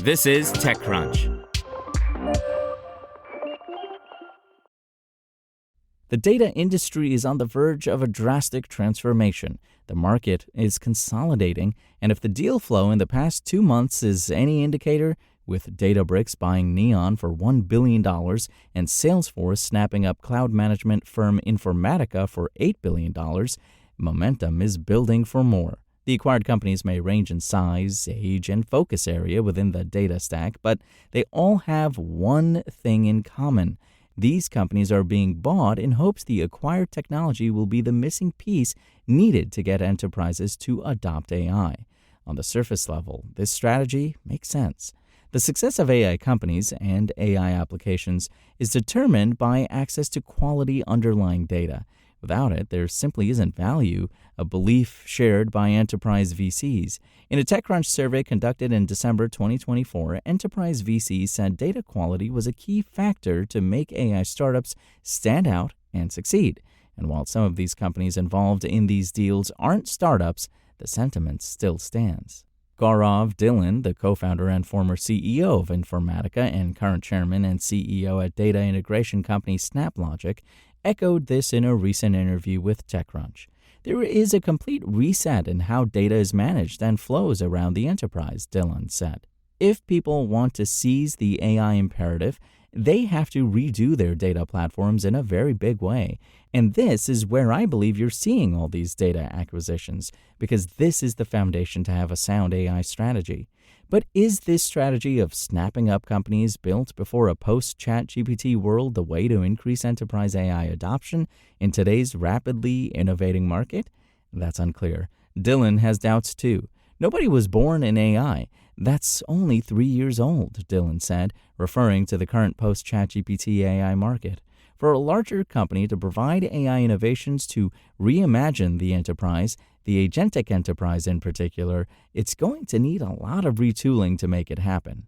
This is TechCrunch. The data industry is on the verge of a drastic transformation. The market is consolidating, and if the deal flow in the past 2 months is any indicator, with Databricks buying Neon for $1 billion and Salesforce snapping up cloud management firm Informatica for $8 billion, momentum is building for more. The acquired companies may range in size, age, and focus area within the data stack, but they all have one thing in common. These companies are being bought in hopes the acquired technology will be the missing piece needed to get enterprises to adopt AI. On the surface level, this strategy makes sense. The success of AI companies and AI applications is determined by access to quality underlying data. Without it, there simply isn't value, a belief shared by enterprise VCs. In a TechCrunch survey conducted in December 2024, enterprise VCs said data quality was a key factor to make AI startups stand out and succeed. And while some of these companies involved in these deals aren't startups, the sentiment still stands. Gaurav Dhillon, the co-founder and former CEO of Informatica and current chairman and CEO at data integration company SnapLogic, echoed this in a recent interview with TechCrunch. There is a complete reset in how data is managed and flows around the enterprise, Dhillon said. If people want to seize the AI imperative, they have to redo their data platforms in a very big way. And this is where I believe you're seeing all these data acquisitions, because this is the foundation to have a sound AI strategy. But is this strategy of snapping up companies built before a post-ChatGPT world the way to increase enterprise AI adoption in today's rapidly innovating market? That's unclear. Dhillon has doubts too. Nobody was born in AI. That's only 3 years old, Dhillon said, referring to the current post-ChatGPT AI market. For a larger company to provide AI innovations to reimagine the enterprise, the agentic enterprise in particular, it's going to need a lot of retooling to make it happen.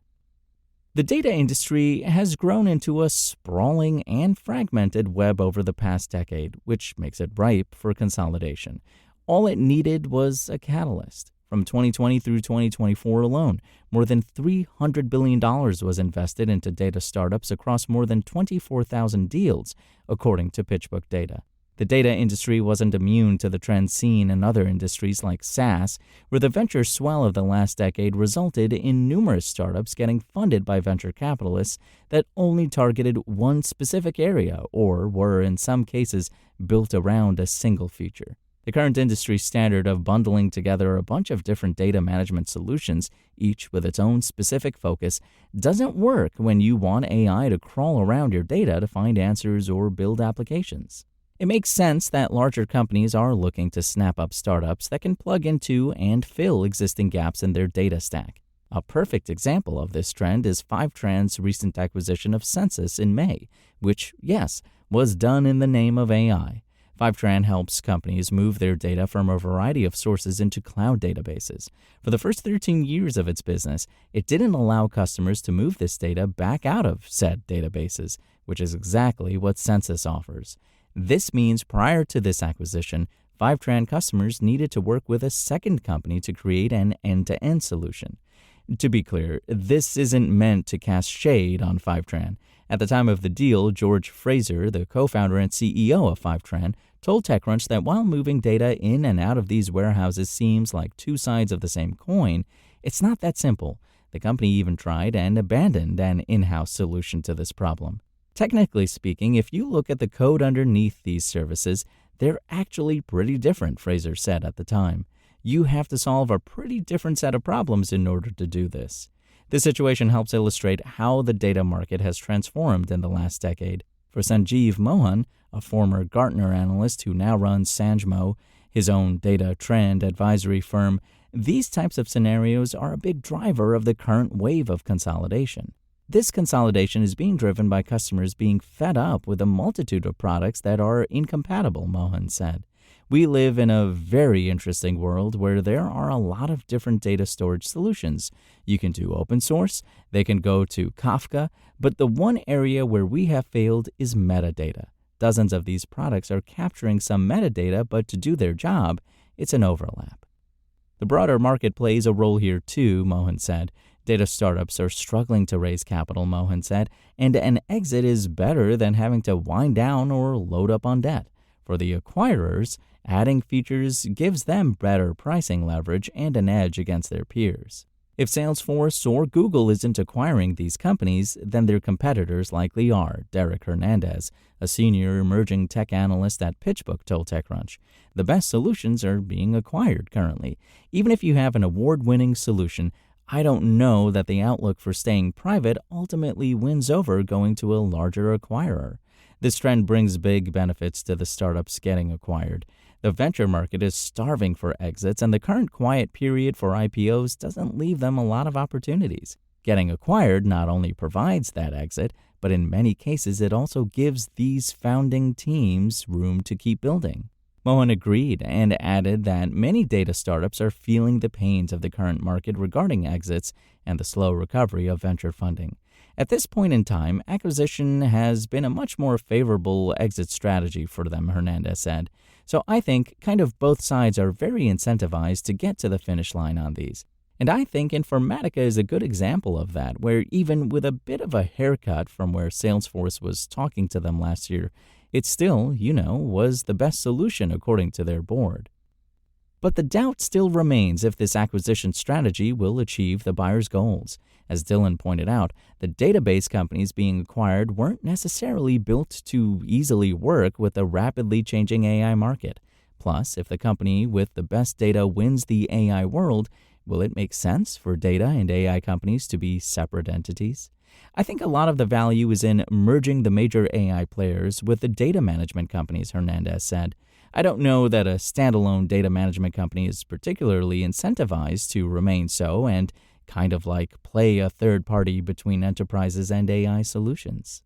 The data industry has grown into a sprawling and fragmented web over the past decade, which makes it ripe for consolidation. All it needed was a catalyst. From 2020 through 2024 alone, more than $300 billion was invested into data startups across more than 24,000 deals, according to PitchBook data. The data industry wasn't immune to the trends seen in other industries like SaaS, where the venture swell of the last decade resulted in numerous startups getting funded by venture capitalists that only targeted one specific area or were, in some cases, built around a single feature. The current industry standard of bundling together a bunch of different data management solutions, each with its own specific focus, doesn't work when you want AI to crawl around your data to find answers or build applications. It makes sense that larger companies are looking to snap up startups that can plug into and fill existing gaps in their data stack. A perfect example of this trend is Fivetran's recent acquisition of Census in May, which, yes, was done in the name of AI. Fivetran helps companies move their data from a variety of sources into cloud databases. For the first 13 years of its business, it didn't allow customers to move this data back out of said databases, which is exactly what Census offers. This means prior to this acquisition, Fivetran customers needed to work with a second company to create an end-to-end solution. To be clear, this isn't meant to cast shade on Fivetran. At the time of the deal, George Fraser, the co-founder and CEO of Fivetran, told TechCrunch that while moving data in and out of these warehouses seems like two sides of the same coin, it's not that simple. The company even tried and abandoned an in-house solution to this problem. Technically speaking, if you look at the code underneath these services, they're actually pretty different, Fraser said at the time. You have to solve a pretty different set of problems in order to do this. This situation helps illustrate how the data market has transformed in the last decade. For Sanjeev Mohan, a former Gartner analyst who now runs Sanjmo, his own data trend advisory firm, these types of scenarios are a big driver of the current wave of consolidation. This consolidation is being driven by customers being fed up with a multitude of products that are incompatible, Mohan said. We live in a very interesting world where there are a lot of different data storage solutions. You can do open source, they can go to Kafka, but the one area where we have failed is metadata. Dozens of these products are capturing some metadata, but to do their job, it's an overlap. The broader market plays a role here too, Mohan said. Data startups are struggling to raise capital, Mohan said, and an exit is better than having to wind down or load up on debt. For the acquirers, adding features gives them better pricing leverage and an edge against their peers. If Salesforce or Google isn't acquiring these companies, then their competitors likely are, Derek Hernandez, a senior emerging tech analyst at PitchBook, told TechCrunch. The best solutions are being acquired currently. Even if you have an award-winning solution, I don't know that the outlook for staying private ultimately wins over going to a larger acquirer. This trend brings big benefits to the startups getting acquired. The venture market is starving for exits, and the current quiet period for IPOs doesn't leave them a lot of opportunities. Getting acquired not only provides that exit, but in many cases it also gives these founding teams room to keep building. Mohan agreed and added that many data startups are feeling the pains of the current market regarding exits and the slow recovery of venture funding. At this point in time, acquisition has been a much more favorable exit strategy for them, Hernandez said. So I think kind of both sides are very incentivized to get to the finish line on these. And I think Informatica is a good example of that, where even with a bit of a haircut from where Salesforce was talking to them last year, it still, was the best solution according to their board. But the doubt still remains if this acquisition strategy will achieve the buyer's goals. As Dylan pointed out, the database companies being acquired weren't necessarily built to easily work with the rapidly changing AI market. Plus, if the company with the best data wins the AI world, will it make sense for data and AI companies to be separate entities? I think a lot of the value is in merging the major AI players with the data management companies, Hernandez said. I don't know that a standalone data management company is particularly incentivized to remain so and kind of like play a third party between enterprises and AI solutions.